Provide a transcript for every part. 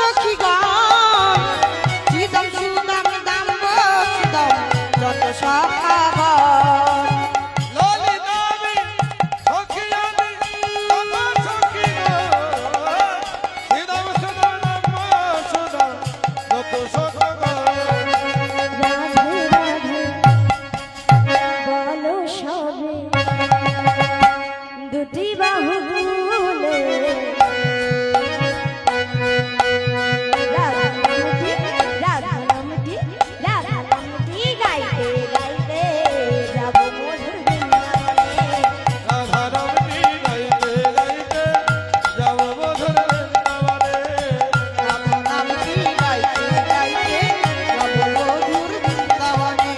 সখী গান চিদম সুদম দাম বসদম যত সখাগণ ললিতামি সখী আমি তোমার সখী সিদাম সুদাম সুদাম যত সখাগণ রাধে রাধে বলো সবে দুটি বাহু তুলে রাধারামটি গাইতে গাইতে যাব মধুর বৃন্দাবনে। রাধারমণী গাইতে গাইতে যাব মধুর বৃন্দাবনে রাধারামটি গাইতে গাইতে যাব মধুর বৃন্দাবনে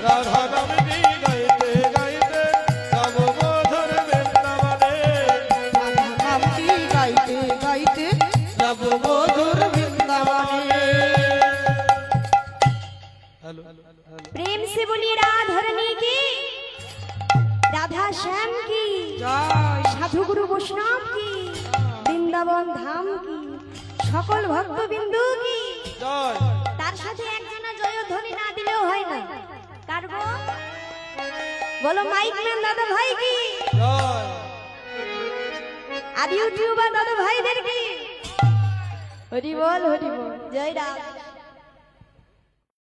রাধারমণী গাইতে গাইতে যাব মধুর বৃন্দাবনে রাধারামটি গাইতে গাইতে যাব মধুর বৃন্দাবনে হ্যালো प्रेम से बोलिए राधारणी की, राधा श्याम की, জয় साधु गुरु वैष्णव की, বৃন্দাবন ধাম কি, সকল ভক্তবিন্দু কি। জয় তার সাথে একজনা জয়ধ্বনি না দিলেও হয় না। কার গো? বলো মাইক ম্যান দাদা ভাই কি, জয় আর ইউটিউবার দাদা ভাইদের কি। হরি বল জয় রাম।